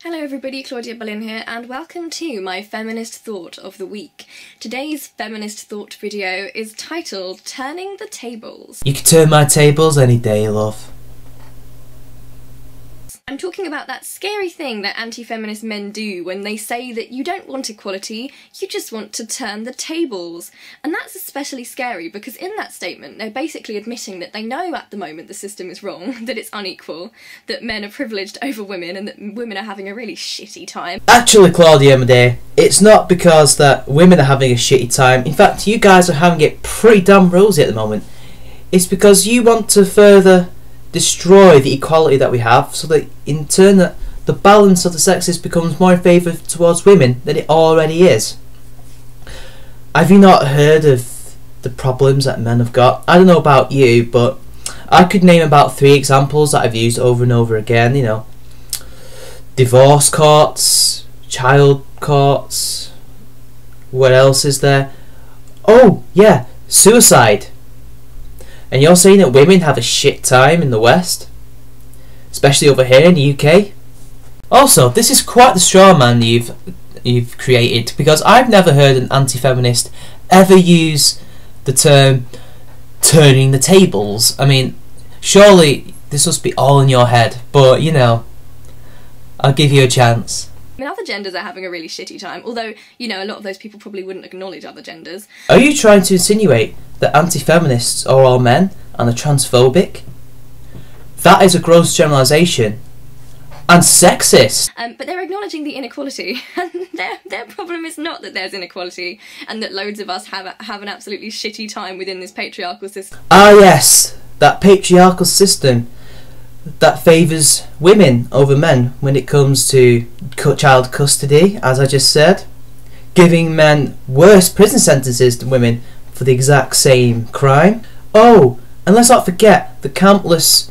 Hello everybody, Claudia here, and welcome to my feminist thought of the week. Today's feminist thought video is titled Turning the Tables. You can turn my tables any day, love. I'm talking about that scary thing that anti-feminist men do when they say that you don't want equality, you just want to turn the tables. And that's especially scary because in that statement they're basically admitting that they know at the moment the system is wrong, that it's unequal, that men are privileged over women and that women are having a really shitty time. Actually, Claudia, my dear, it's not because that women are having a shitty time. In fact, you guys are having it pretty damn rosy at the moment. It's because you want to further destroy the equality that we have, so that in turn the balance of the sexes becomes more in favour towards women than it already is. Have you not heard of the problems that men have got? I don't know about you, but I could name about 3 examples that I've used over and over again. You know, divorce courts, child courts, what else is there? Oh yeah, suicide. And you're saying that women have a shit time in the West? Especially over here in the UK? Also, this is quite the straw man you've created, because I've never heard an anti-feminist ever use the term turning the tables. I mean, surely this must be all in your head, but you know, I'll give you a chance. I mean, other genders are having a really shitty time, although, you know, a lot of those people probably wouldn't acknowledge other genders. Are you trying to insinuate that anti-feminists are all men and are transphobic? That is a gross generalisation. And sexist! But they're acknowledging the inequality, and their problem is not that there's inequality and that loads of us have an absolutely shitty time within this patriarchal system. Ah yes, that patriarchal system that favours women over men when it comes to child custody, as I just said, giving men worse prison sentences than women for the exact same crime. Oh, and let's not forget the countless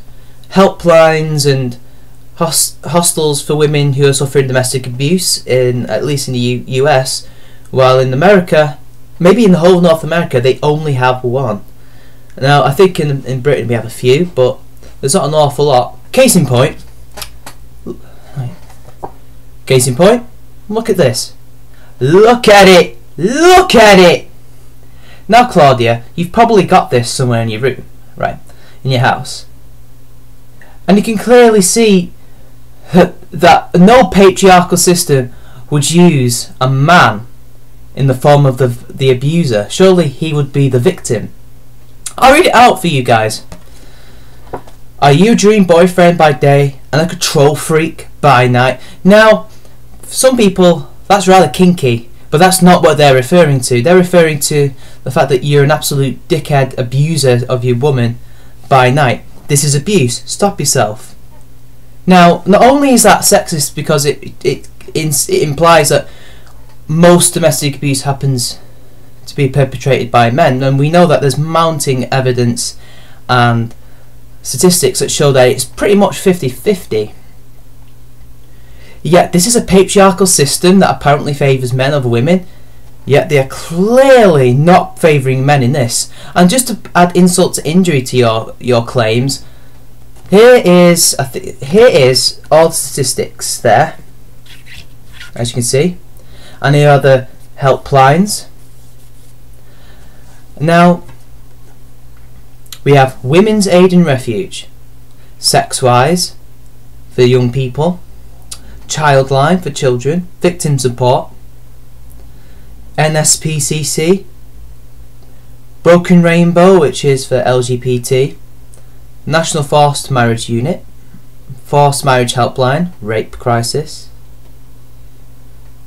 helplines and hostels for women who are suffering domestic abuse, at least in the US, while in America, maybe in the whole of North America, they only have one. Now, I think in Britain we have a few, but there's not an awful lot. Case in point, look at this. Look at it! Look at it! Now, Claudia, you've probably got this somewhere in your room, right? In your house. And you can clearly see that no patriarchal system would use a man in the form of the abuser. Surely he would be the victim. I'll read it out for you guys. Are you a dream boyfriend by day and a control freak by night? Now, for some people, that's rather kinky, but that's not what they're referring to. They're referring to the fact that you're an absolute dickhead abuser of your woman by night. This is abuse. Stop yourself. Now, not only is that sexist because it implies that most domestic abuse happens to be perpetrated by men, and we know that there's mounting evidence and statistics that show that it's pretty much 50-50. Yet this is a patriarchal system that apparently favours men over women, yet they are clearly not favouring men in this. And just to add insult to injury to your claims, here is all the statistics there, as you can see, and here are the helplines. Now, we have Women's Aid and Refuge, Sex-Wise for young people, Childline for children, Victim Support, NSPCC, Broken Rainbow, which is for LGBT, National Forced Marriage Unit, Forced Marriage Helpline, Rape Crisis,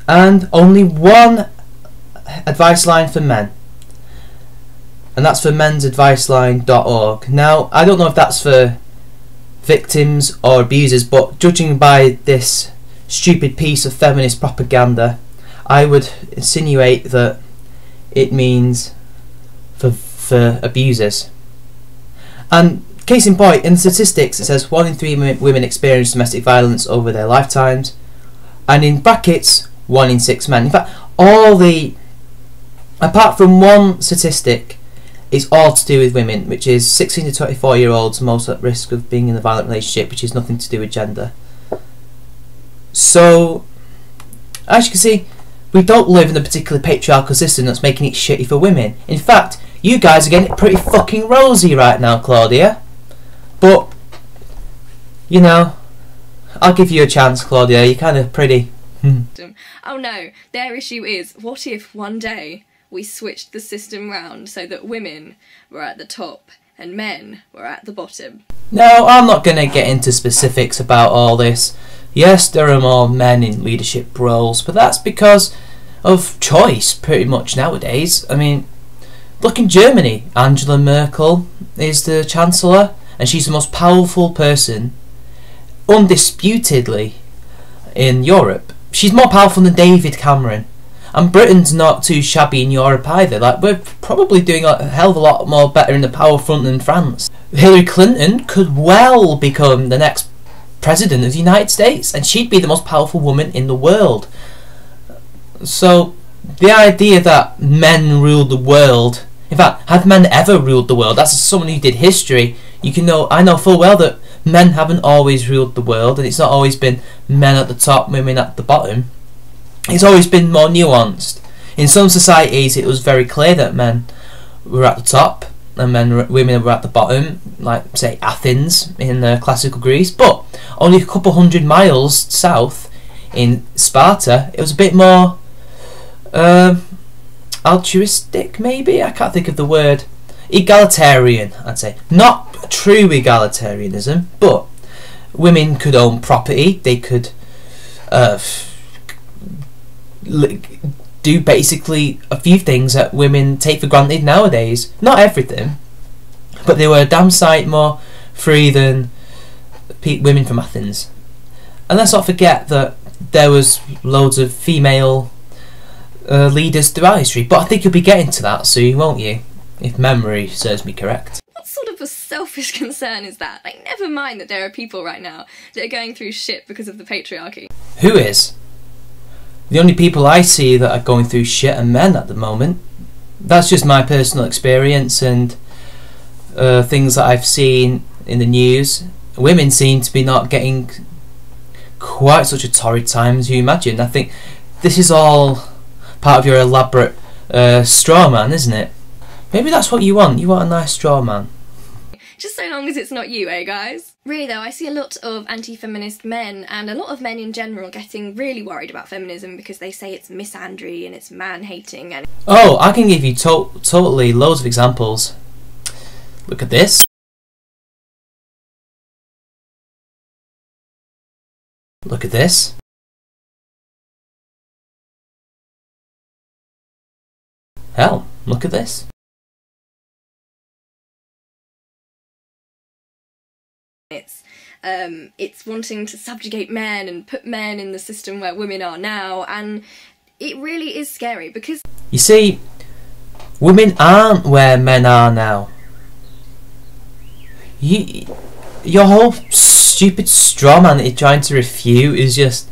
and only one advice line for men. And that's for mensadviceline.org. Now, I don't know if that's for victims or abusers, but judging by this stupid piece of feminist propaganda, I would insinuate that it means for abusers. And case in point, in the statistics it says 1 in 3 women experience domestic violence over their lifetimes, and in brackets 1 in 6 men. In fact, apart from one statistic, it's all to do with women, which is 16 to 24 year olds most at risk of being in a violent relationship, which is nothing to do with gender. So, as you can see, we don't live in a particularly patriarchal system that's making it shitty for women. In fact, you guys are getting it pretty fucking rosy right now, Claudia. But, you know, I'll give you a chance, Claudia. You're kind of pretty. Oh no, their issue is, what if one day we switched the system round so that women were at the top and men were at the bottom? No, I'm not going to get into specifics about all this. Yes, there are more men in leadership roles, but that's because of choice, pretty much, nowadays. I mean, look in Germany. Angela Merkel is the Chancellor, and she's the most powerful person, undisputedly, in Europe. She's more powerful than David Cameron. And Britain's not too shabby in Europe either. Like, we're probably doing a hell of a lot more better in the power front than France. Hillary Clinton could well become the next President of the United States, and she'd be the most powerful woman in the world. So, the idea that men rule the world, in fact, have men ever ruled the world? That's someone who did history. I know full well that men haven't always ruled the world, and it's not always been men at the top, women at the bottom. It's always been more nuanced. In some societies, it was very clear that men were at the top and women were at the bottom, like, say, Athens in classical Greece. But only a couple hundred miles south, in Sparta, it was a bit more altruistic, maybe? I can't think of the word. Egalitarian, I'd say. Not true egalitarianism, but women could own property. They could do basically a few things that women take for granted nowadays. Not everything, but they were a damn sight more free than women from Athens. And let's not forget that there was loads of female leaders throughout history. But I think you'll be getting to that soon, won't you? If memory serves me correct. What sort of a selfish concern is that? Like, never mind that there are people right now that are going through shit because of the patriarchy. Who is? The only people I see that are going through shit are men at the moment. That's just my personal experience and things that I've seen in the news. Women seem to be not getting quite such a torrid time as you imagine. I think this is all part of your elaborate straw man, isn't it? Maybe that's what you want. You want a nice straw man. Just so long as it's not you, eh, guys? Really though, I see a lot of anti-feminist men, and a lot of men in general, getting really worried about feminism because they say it's misandry and it's man-hating and... Oh, I can give you totally loads of examples. Look at this. Look at this. Hell, look at this. It's wanting to subjugate men and put men in the system where women are now, and it really is scary because... You see, women aren't where men are now. Your whole stupid straw man that you're trying to refute is just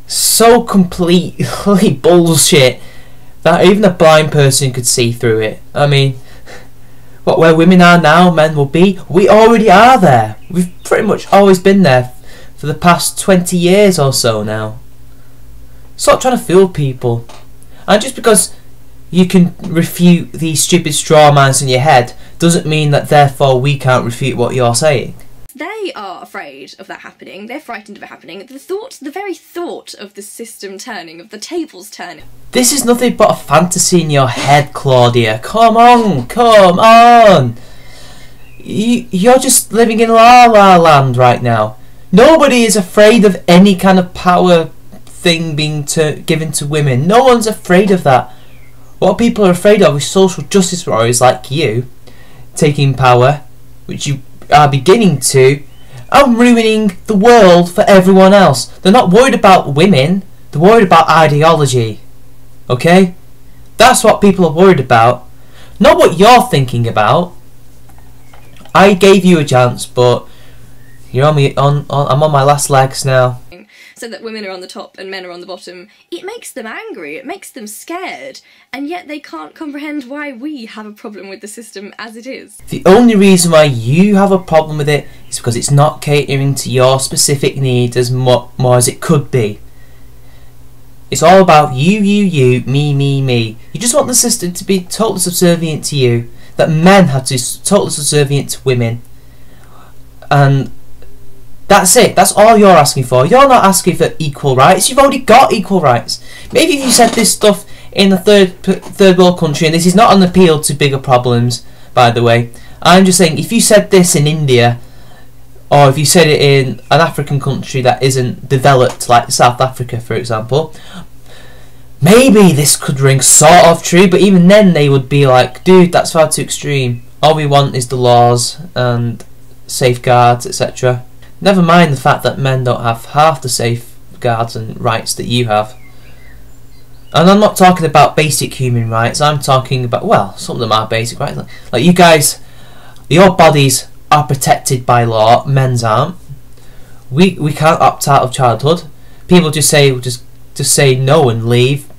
so completely bullshit that even a blind person could see through it. I mean, what, where women are now, men will be? We already are there. We've pretty much always been there for the past 20 years or so now. Stop trying to fool people. And just because you can refute these stupid straw mans in your head doesn't mean that therefore we can't refute what you're saying. They are afraid of that happening. They're frightened of it happening. The very thought of the system turning, of the tables turning. This is nothing but a fantasy in your head, Claudia. Come on, come on. You're just living in La La Land right now. Nobody is afraid of any kind of power thing being given to women. No one's afraid of that. What people are afraid of is social justice warriors like you taking power, which you are beginning to, and ruining the world for everyone else. They're not worried about women, they're worried about ideology. Okay? That's what people are worried about. Not what you're thinking about. I gave you a chance, but you're I'm on my last legs now. So that women are on the top and men are on the bottom, it makes them angry, it makes them scared, and yet they can't comprehend why we have a problem with the system as it is. The only reason why you have a problem with it It's because it's not catering to your specific needs as more as it could be. It's all about you, me. You just want the system to be totally subservient to you. That men have to be totally subservient to women. And that's it. That's all you're asking for. You're not asking for equal rights. You've already got equal rights. Maybe if you said this stuff in a third world country, and this is not an appeal to bigger problems, by the way. I'm just saying, if you said this in India, or if you said it in an African country that isn't developed, like South Africa, for example, maybe this could ring sort of true, but even then they would be like, dude, that's far too extreme. All we want is the laws and safeguards, etc. Never mind the fact that men don't have half the safeguards and rights that you have. And I'm not talking about basic human rights, I'm talking about, well, some of them are basic rights. Like you guys, your bodies are protected by law, men's aren't. We can't opt out of childhood. People just say no and leave.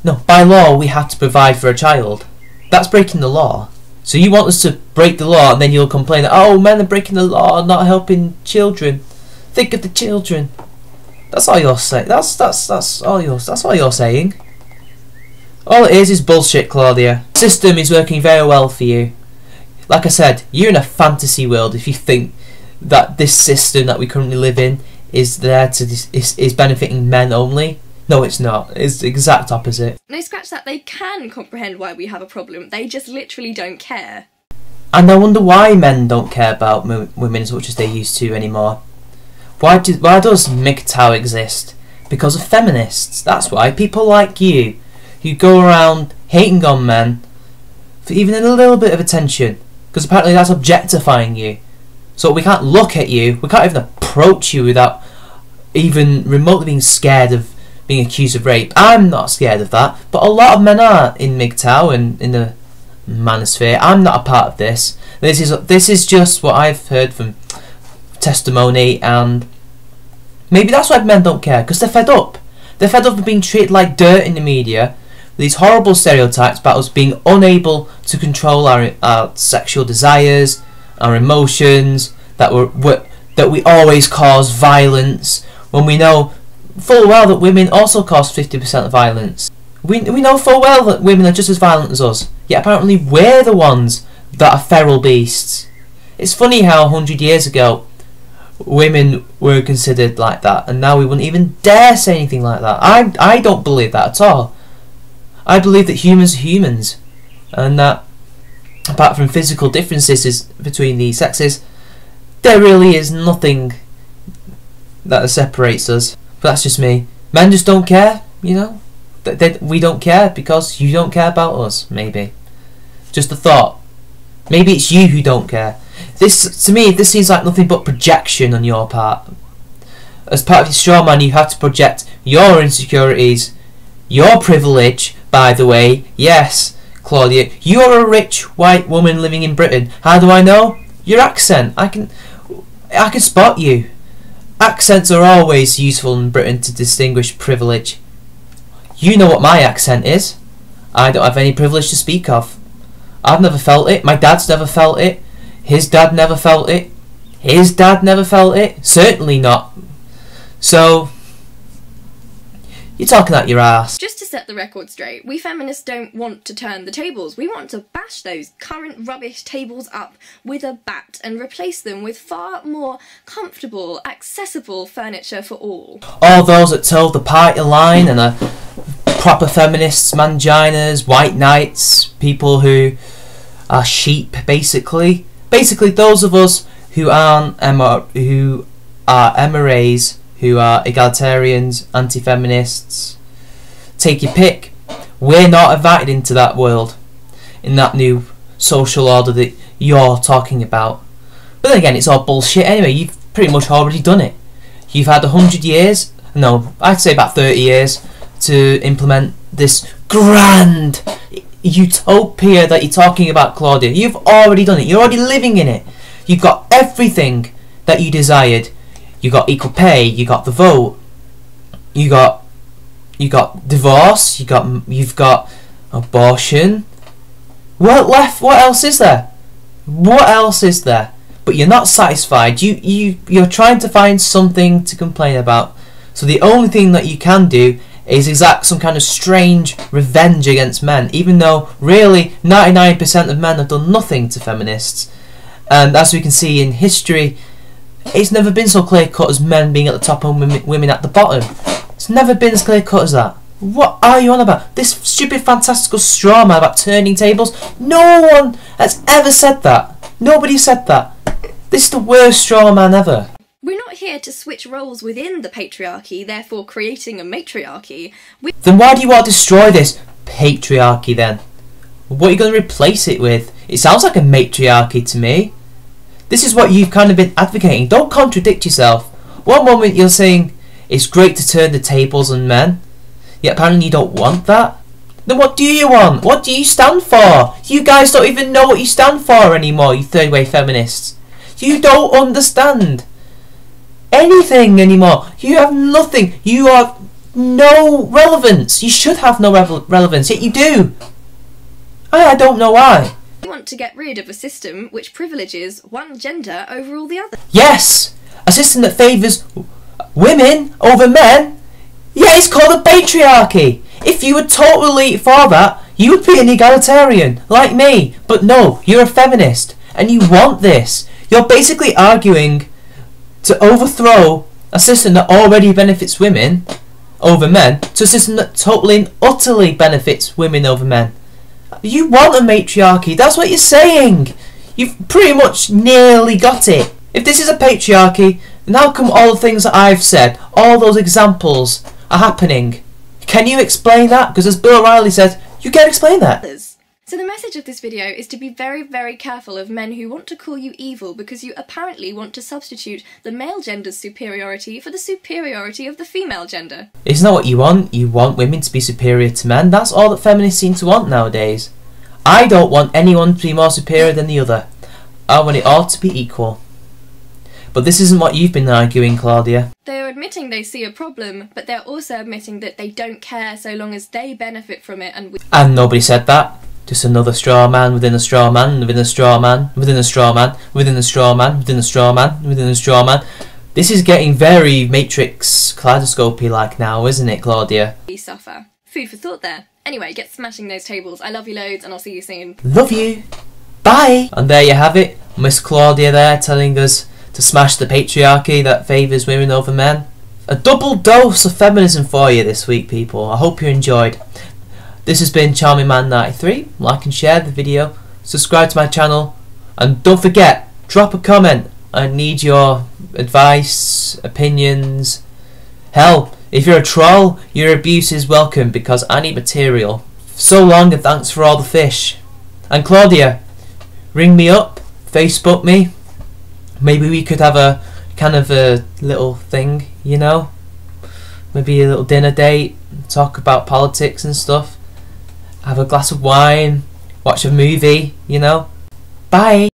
No, by law we have to provide for a child. That's breaking the law. So you want us to break the law, and then you'll complain that, oh, men are breaking the law, not helping children. Think of the children. That's all you're saying. That's all you're saying. All it is bullshit, Claudia. The system is working very well for you. Like I said, you're in a fantasy world if you think that this system that we currently live in is there to is benefiting men only. No, it's not. It's the exact opposite. No, scratch that. They can comprehend why we have a problem. They just literally don't care. And I wonder why men don't care about women as much as they used to anymore. Why does MGTOW exist? Because of feminists. That's why. People like you, who go around hating on men for even a little bit of attention. Because apparently that's objectifying you. So we can't look at you, we can't even approach you without even remotely being scared of being accused of rape. I'm not scared of that, but a lot of men are in MGTOW and in the manosphere. I'm not a part of this. This is just what I've heard from testimony, and maybe that's why men don't care, because they're fed up. They're fed up of being treated like dirt in the media. These horrible stereotypes about us being unable to control our sexual desires, our emotions, that we always cause violence, when we know full well that women also cause 50% of violence. We know full well that women are just as violent as us, yet apparently we're the ones that are feral beasts. It's funny how 100 years ago women were considered like that, and now we wouldn't even dare say anything like that. I don't believe that at all. I believe that humans are humans, and that apart from physical differences between the sexes, there really is nothing that separates us. But that's just me. Men just don't care, you know. We don't care because you don't care about us, maybe. Just a thought. Maybe it's you who don't care. To me, this seems like nothing but projection on your part. As part of your straw man, you have to project your insecurities, your privilege, by the way. Yes, Claudia, you're a rich white woman living in Britain. How do I know? Your accent. I can spot you. Accents are always useful in Britain to distinguish privilege. You know what my accent is. I don't have any privilege to speak of. I've never felt it. My dad's never felt it. His dad never felt it. His dad never felt it. Certainly not. So, you're talking out your ass. Just to set the record straight, we feminists don't want to turn the tables. We want to bash those current rubbish tables up with a bat and replace them with far more comfortable, accessible furniture for all. All those that toe the party line and are proper feminists, manginas, white knights, people who are sheep, basically. Basically, those of us who are MRAs, who are egalitarians, anti-feminists, take your pick. We're not invited into that world, in that new social order that you're talking about. But then again, it's all bullshit anyway. You've pretty much already done it. You've had 100 years, no, I'd say about 30 years, to implement this grand utopia that you're talking about, Claudia. You've already done it. You're already living in it. You've got everything that you desired. You got equal pay. You got the vote. You got divorce. You've got abortion. What else is there? What else is there? But but you're not satisfied. You're trying to find something to complain about. So the only thing that you can do is exact some kind of strange revenge against men, even though really 99% of men have done nothing to feminists. And as we can see in history, it's never been so clear cut as men being at the top and women at the bottom. It's never been as clear cut as that. What are you on about? This stupid fantastical straw man about turning tables? No one has ever said that. Nobody said that. This is the worst straw man ever. We're not here to switch roles within the patriarchy, therefore creating a matriarchy. Then why do you want to destroy this patriarchy then? What are you going to replace it with? It sounds like a matriarchy to me. This is what you've kind of been advocating. Don't contradict yourself. One moment you're saying it's great to turn the tables on men, yet apparently you don't want that. Then what do you want? What do you stand for? You guys don't even know what you stand for anymore, you third wave feminists. You don't understand anything anymore. You have nothing. You have no relevance. You should have no relevance, yet you do. I don't know why. We want to get rid of a system which privileges one gender over all the others. Yes, a system that favours women over men. Yeah, it's called a patriarchy. If you were totally for that, you would be an egalitarian, like me. But no, you're a feminist, and you want this. You're basically arguing to overthrow a system that already benefits women over men to a system that totally and utterly benefits women over men. You want a matriarchy, that's what you're saying. You've pretty much nearly got it. If this is a patriarchy, then how come all the things that I've said, all those examples are happening? Can you explain that? Because as Bill O'Reilly said, you can't explain that. So the message of this video is to be very, very careful of men who want to call you evil because you apparently want to substitute the male gender's superiority for the superiority of the female gender. Isn't that what you want? You want women to be superior to men? That's all that feminists seem to want nowadays. I don't want anyone to be more superior than the other. I want it all to be equal. But this isn't what you've been arguing, Claudia. They're admitting they see a problem, but they're also admitting that they don't care so long as they benefit from it and nobody said that. Just another straw man within a straw man, within a straw man, within a straw man, within a straw man, within a straw man, within a straw man. This is getting very Matrix kaleidoscopy like now, isn't it, Claudia? We suffer. Food for thought there. Anyway, get smashing those tables. I love you loads and I'll see you soon. Love you. Bye. And there you have it. Miss Claudia there telling us to smash the patriarchy that favours women over men. A double dose of feminism for you this week, people. I hope you enjoyed. This has been Charming Man 93. Like and share the video, subscribe to my channel, and don't forget, drop a comment. I need your advice, opinions. Hell, if you're a troll, your abuse is welcome because I need material. So long and thanks for all the fish. And Claudia, ring me up, Facebook me. Maybe we could have a kind of a little thing, you know? Maybe a little dinner date, talk about politics and stuff. Have a glass of wine, watch a movie, you know. Bye.